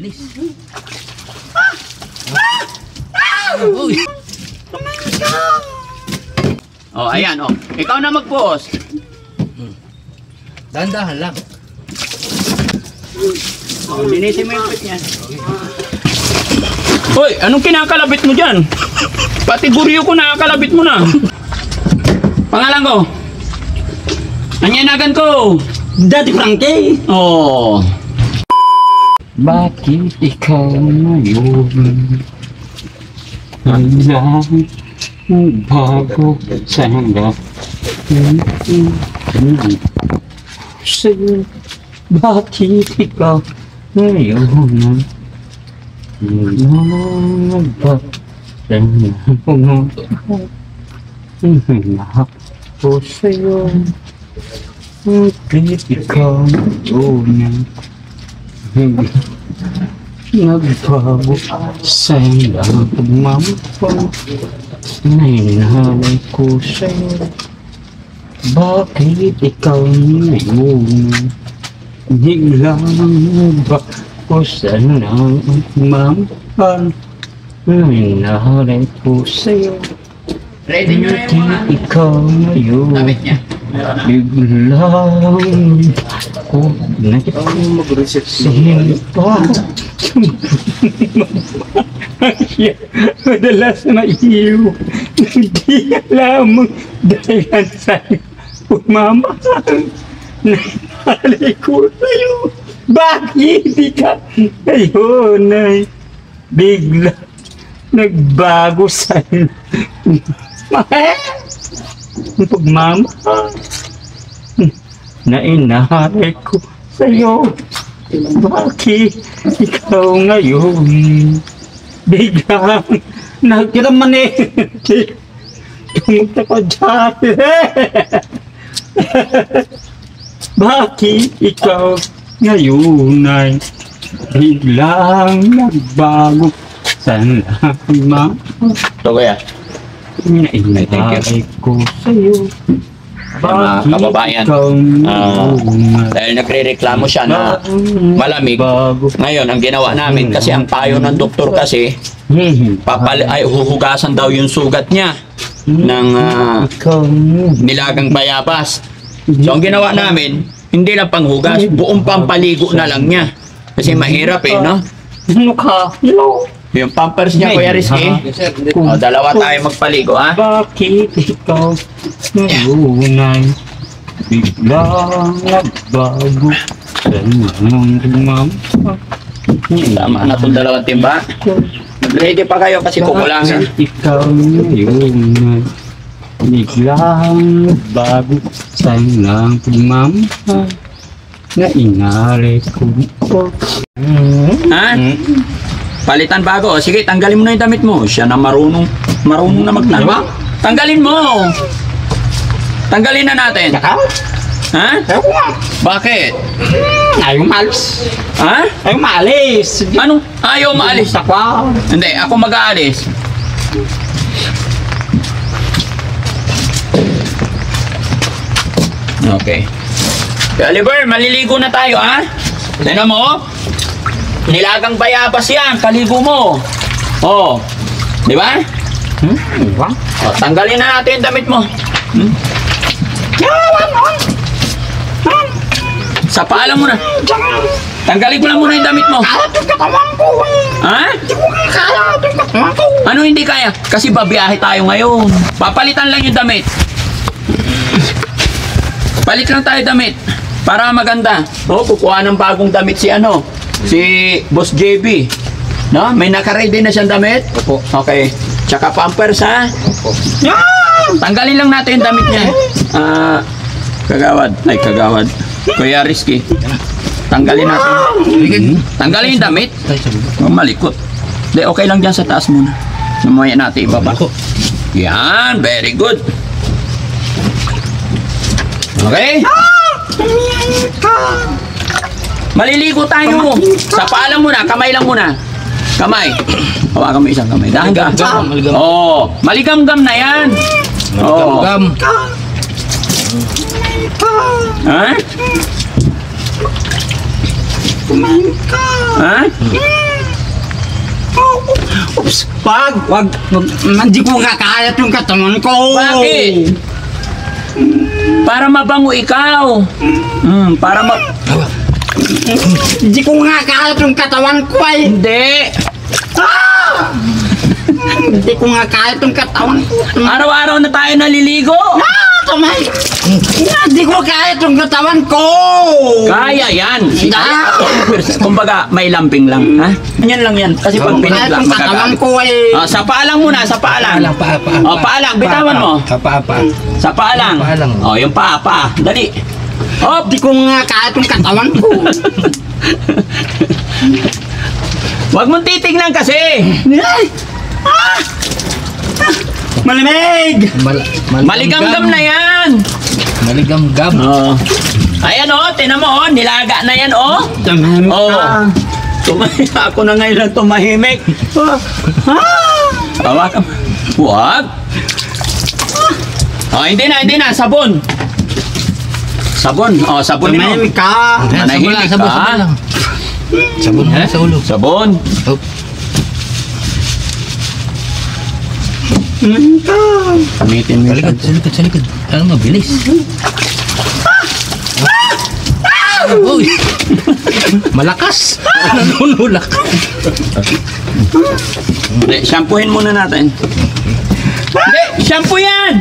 Lis. Oh, ayan, oh. Ikaw na mag-post. Dahan-dahan lang. Oh, linisin mo yung pit niya. Hoy, anong kinakalabit mo dyan? Pati guryo ko nakakalabit mo na. Pangalan ko? Anyanagan ko? Daddy Frankie! Oh. Bakit ikaw ngayon? Hanggang bago sa hanggang sa'yo. Bakit ikaw ngayon? Ako sa'yo. Bakit ikaw ngayon? Nagbago sa ilang pagmamahal. Nahinalay ko sa'yo. Bakit ikaw ngayon? Biglang ba ko sa ilang pagmamahal. Nahinalay ko sa'yo. Ready nyo na yung mga ikaw ngayon. Damit niya. Biglang ko nag-isip pa. Madalas maiiw. Hindi alam dahil sa'yo pagmamahal. Nahalay ko sa'yo. Bakit ikaw ngayon ay bigla nagbago sa'yo? Ang pagmamahal na inahalay ko sa'yo. Bakit ikaw ngayon biglang nagramanete? Pumunta ko dyan. Bakit ikaw ngayon ay biglang nagbago sa lamang? Ito kaya? Inahalay ko sa'yo. Mga kababayan, dahil nagre-reklamo siya na malamig, ngayon ang ginawa namin, kasi ang payo ng doktor kasi huhugasan daw yung sugat niya ng nilagang bayabas. So ang ginawa namin, hindi lang panghugas, buong pampaligo na lang niya, kasi mahirap no? Yung pampers niya, Kuya Rizky. O, dalawa tayo magpaligo, ha? Bakit ikaw ngayon biglang nagbago sa iyong pagmamahal? Tama na itong dalawang timba. Ready pa kayo kasi kukulangin. Ikaw ngayon biglang nagbago sa iyong pagmamahal. Na inalay ko. Ha? Palitan bago. Sige, tanggalin mo na yung damit mo. Siya na marunong na magtanong. Tanggalin mo. Tanggalin na natin. Ha? Bakit? Ayaw maalis. Ha? Ayaw maalis. Ano? Ayaw maalis. Hindi, ako mag-aalis. Okay. Oliver, maliligo na tayo, ha? Tignan mo. Nilagang bayabas yan, kaligo mo. Oh, di ba? Oh, tanggalin na natin yung damit mo. Sa paalam mo na. Tanggalin ko lang muna yung damit mo. Ha? Ano hindi kaya? Kasi babiyahe tayo ngayon. Papalitan lang yung damit. Palit lang tayo damit. Para maganda. Oh, kukuha ng bagong damit si si Boss JB. No? May naka-ready na siyang damit? Opo. Okay. Tsaka pampers, ha? Opo. Tanggalin lang natin yung damit niya. Kagawad. Ay, kagawad. Kuya Rizky. Tanggalin natin. Tanggalin yung damit. Malikot. Hindi, okay lang dyan sa taas muna. Mamaya natin ibaba. Yan. Very good. Okay? Maliligo tayo. Sa paalam muna, kamay lang muna. Kamay. Hawakan mo isang kamay. Dahan-dahan. Oh, maligam-gam na yan. Maligam-gam. Ha? Tumahimik ka. Ha? Oops, wag. Hindi ko nga kaya itong katawan ko. Bakit? Para mabango ikaw. Para Hindi ko nga kaya itong katawan ko ay. Hindi. Hindi ko nga kaya itong katawan ko. Araw-araw na tayo naliligo. Tumahimik. Hindi ko kaya itong katawan ko. Kaya yan. Kumbaga, may lambing lang. Ha? Yan lang yan. Kasi pag Kaya pinag lang, itong katawan ko ay. Sa paa lang muna, sa paa lang. Paa. Paa lang, bitawan mo. Paa. Sa paa lang. Paa lang. Yung paa. Dali. Hop! Hindi ko nga kaya itong katawan ko. Huwag mong titignan kasi. Malamig! Maligamgam na yan. Maligamgam. Oh. Ayan tinan mo nilaga na yan Tumahimik Oh. ka. Ako na ngayon lang tumahimik. Hawakan. Huwag. Hindi na. Sabon. Sabon. Sabunin mo. Tumahimik ka. Manahimik Sabon ka. lang. Sabon lang sa ulo. Sabon. Oh. Tumahimik ka. Gamitin mo Sa likod. Ano mabilis? Uy! Malakas! Nanunulak! Shampoohin muna natin. Hindi, shampoo yan!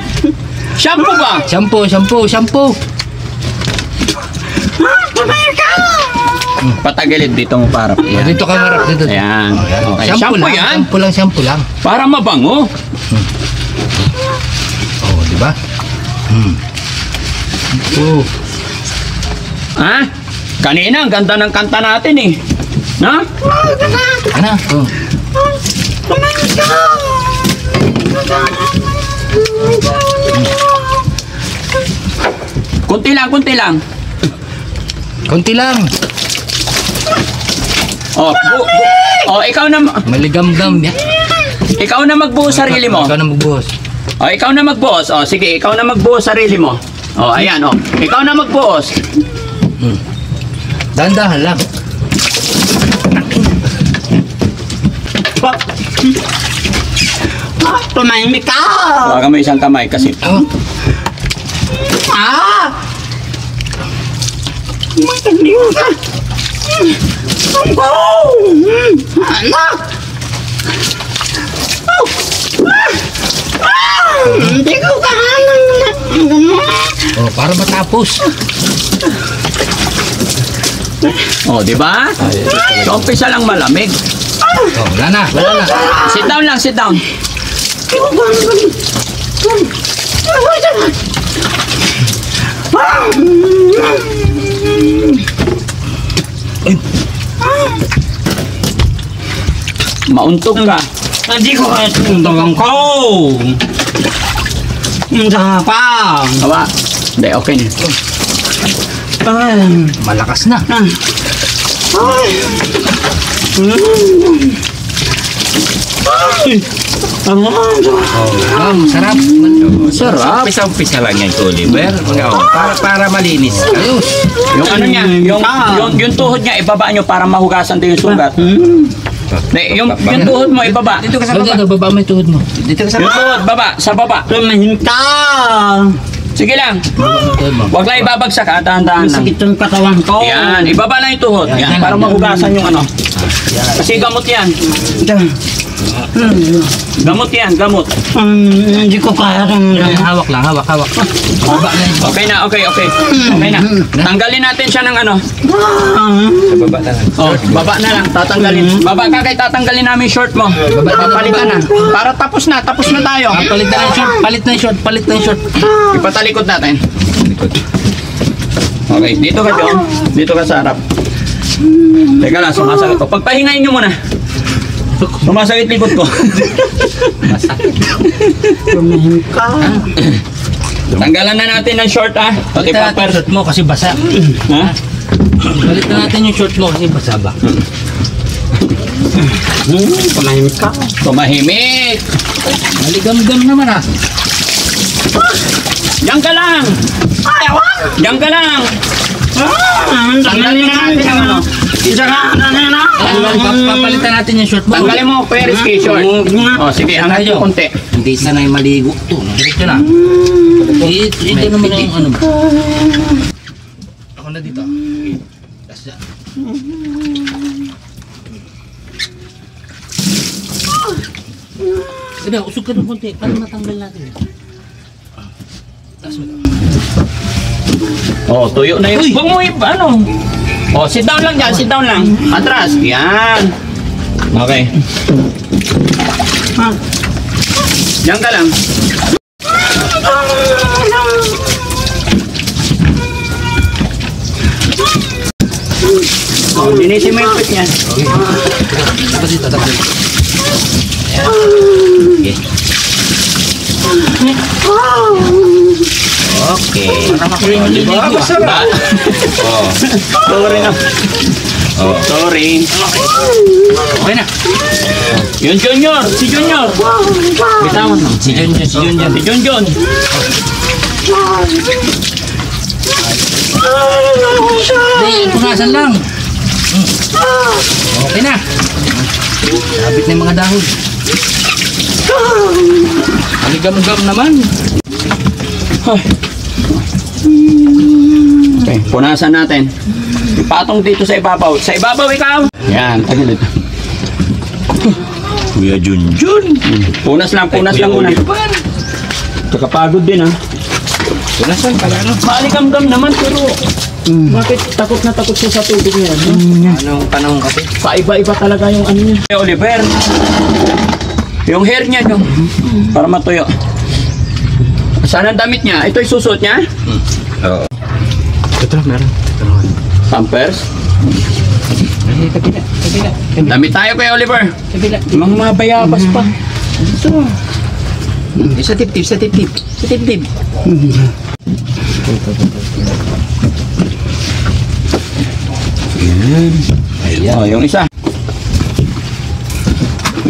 Shampoo ba? Shampoo! Tumahimik ka. Patagilid dito mo para. Ayan. Dito ka marap dito. Ayan. Okay. Shampoo lang. yan. Shampoo lang. Para mabango. Oh, di ba? Oh. Ha? Kanina, ang ganda ng kanta natin eh. Na? Ano? Oh. Tumahimik ka. Kunti lang. Konti lang. Ikaw na Maligamgam. ikaw na magbuhos sarili mo. Ikaw na magbuhos. Ikaw na magbuhos. Sige, ikaw na magbuhos sarili mo. Ayan. Ikaw na magbuhos. Dahan-dahan lang. Tumahimik ka. Baka may isang kamay kasi. Oh. Matindi ka. Anak. Hindi ko kaya. Oh, para matapos. Di ba? So, umpisa lang malamig. Oh, wala na. Sit down. Mauntog ka. Hindi ko kaya tuntungan ko. Hindi pa. Hawa. Hindi, okay na. Malakas na. Oh, sarap. Sarap. Umpisa lang yan, Oliver. Para malinis. Ayos. Yung ano niya, yung tuhod niya, ibaba nyo para mahugasan din yung sugat. Hindi, yung tuhod mo, ibaba. Dito ka Dito, baba mo yung tuhod mo. Dito ka sa Yung tuhod, baba, sa baba. Tumahimik ka. Sige lang. Tuhod mo. Huwag lang ibabagsak, dahan-dahan lang. Masakit yung katawan ko. Yan, ibaba lang yung tuhod. Yan, para mahugasan yung ano. Kasi gamot yan. Gamot yan, gamot. Hindi ko kaya rin. Hawak lang, hawak. Baba na yun. Okay na, okay. Okay na. Tanggalin natin siya ng ano. baba na lang. Baba na lang, tatanggalin. Baba ka kay tatanggalin namin short mo. Papalitan na. Para tapos na tayo. Palit na yung short. Palit na yung short. Ipatalikod natin. Okay, dito ka John. Dito ka sa harap. Teka lang, sumasakit ko. Pagpahingayin nyo muna. Sumasakit likod ko. Tumahimik ka. Tanggalan na natin ng short Pati Palit na natin yung paper. short mo kasi basa. Ha? Palit na natin yung short mo kasi basa ba? Tumahimik ka. Tumahimik. Maligam-gam naman Diyan ka lang. Diyan ka lang. Tanggalin na natin ang ano. Isa nga, na. Papalitan natin yung short mo. Tanggalin mo, Kuya Rizky, short. O, sige, angat mo konti. Hindi sanay maligo to. Diretso na. Ito naman yung ano. Ako na dito. Last dyan. Sabi, usog ka ng konti para matanggal natin. Last mo. O, tuyo na yun. Huwag mo ano. O, sit down lang dyan, sit down lang. Atras, yan. Okay. Diyan ka lang. O, linisin mo yung pit niya. Tapos dito, tapos. Okay. Para makuha yung ligo. Ba? Oh. Sorry na. Oh, sorry. Okay na. Yun, Junior. Si Junior. Bitawan mo. Si John. Si Junjun. Hindi, punasan lang. Okay na. Sabit na yung mga dahon. Aligam-gam naman. Okay, punasan natin. Ipatong dito sa ibabaw. Sa ibabaw ikaw. Yan, tagilid. Kuya Junjun. Punas lang muna. Kakapagod din ha. Punasan pala, ano? Maaligam-gam naman pero bakit takot na takot siya sa tubig niya? Anong panahon kasi? Paiba-iba talaga yung ano niya. Oliver, yung hair niya yung para matuyo. Saan ang damit niya? Ito yung susuot niya? Oo. Ito na, meron. Pampers? Kabila. Damit tayo kay Oliver. Mga bayabas pa. Ito. Sa tip-tip. Ayan. Oh, yung isa.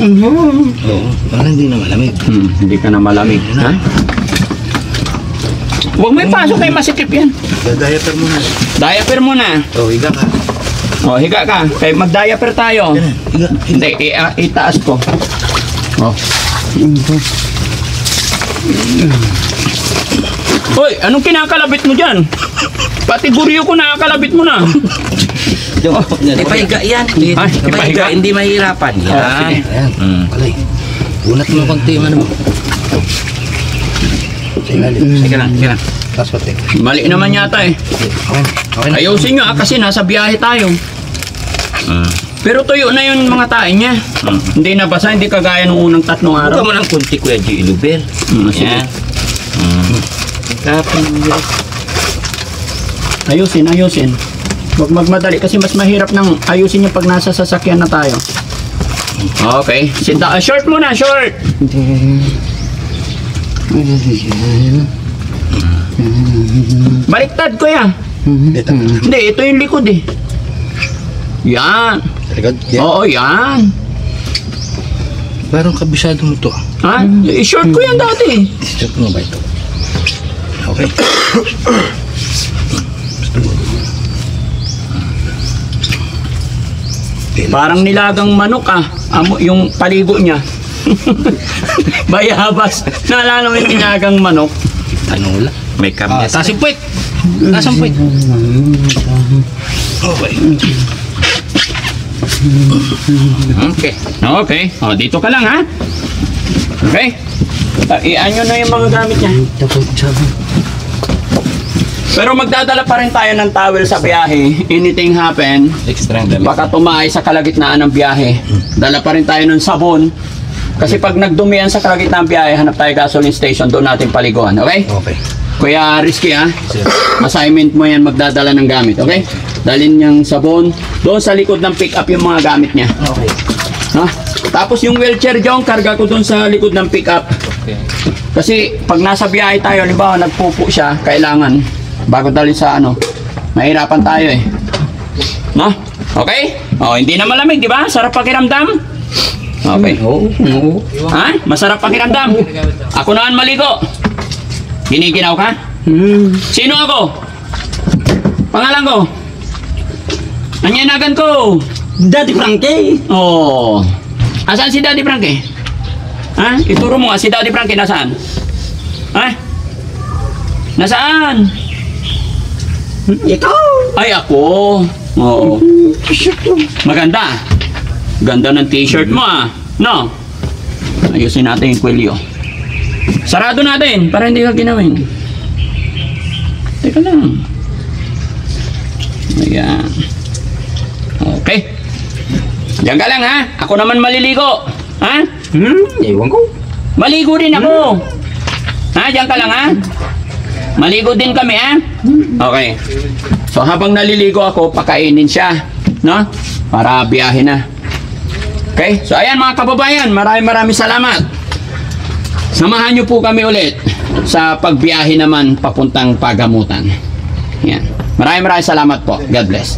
Oo, parang hindi na malamig. Hindi ka na malamig. Ha? Huwag mo ipasok kay masikip yan. Diaper muna. Diaper muna. Oo, higa ka. Oh, higa ka. Kaya mag-diaper tayo. Higa. Hindi, itaas ko. Oh. Hoy, anong kinakalabit mo dyan? Pati guryo ko nakakalabit mo na. Hindi pahiga yan. Ay, ipahiga. Hindi mahirapan. sige. Yan. Ayan. Palay. Unat mo konti yung ano mo. Sige lang. Tapos konti. Mali naman yata eh. Okay na. Ayusin nyo kasi nasa biyahe tayo. Pero tuyo na yung mga tae niya. Hindi nabasa, hindi kagaya nung unang 3 Huwag araw. mo ng kunti, Kuya G. Iluber. Sige. Yan. Tapos, Ayusin. Huwag magmadali kasi mas mahirap nang ayusin yung pag nasa sasakyan na tayo. Okay. Sit down. Short muna, short. Baliktad ko yan. Hindi, ito yung likod eh. Yan. Likod? Oo, yan. Parang kabisado mo to. Ha? I-short ko yan dati. Check mo ba ito? Okay. Parang nilagang manok ah. Yung paligo niya. Bayabas. Naalala mo yung nilagang manok? Tanong lang. may kamyas. Taas yung puwit. Taas ang puwit. Okay. Okay. Okay. O, dito ka lang ha. Okay. Ianyo na yung mga gamit niya. Pero magdadala pa rin tayo ng towel sa biyahe. Anything happen, Extra ang dami. baka tumahay sa kalagitnaan ng biyahe. Dala pa rin tayo ng sabon. Kasi pag nagdumihan sa kalagitnaan ng biyahe, hanap tayo gasoline station, doon natin paliguan. Okay? Okay. Kuya Rizky ha, assignment mo yan magdadala ng gamit. Okay? Dalhin niyang sabon. Doon sa likod ng pick up yung mga gamit niya. Okay. Ha? Tapos yung wheelchair dyan, karga ko doon sa likod ng pick up. Okay. Kasi pag nasa biyahe tayo, halimbawa nagpupo siya, kailangan bago dalhin sa ano, mahirapan tayo eh. No? Okay? Oh, hindi na malamig, di ba? Sarap pakiramdam? Okay. Oo. Ha? Masarap pakiramdam? Ako naman maligo. Giniginaw ka? Sino ako? Pangalan ko? Anyanagan ko. Daddy Frankie. Oh. Asan si Daddy Frankie? Ha? Ituro mo nga si Daddy Frankie nasaan? Ha? Nasaan? Ikaw. Ay, ako. Oo. Maganda. Ganda ng t-shirt mo ah. No? Ayusin natin yung kwelyo. Sarado natin para hindi ka ginawin. Teka lang. Ayan. Okay. Diyan ka lang ha. Ako naman maliligo. Ha? Ewan ko. Maligo din ako. Ha? Diyan ka lang ha. Maligo din kami ha. Okay. So habang naliligo ako, pakainin siya. No? Para biyahe na. Okay? So ayan mga kababayan, maraming salamat. Samahan niyo po kami ulit sa pagbiyahe naman papuntang Pagamutan. Yan. Maraming salamat po. God bless.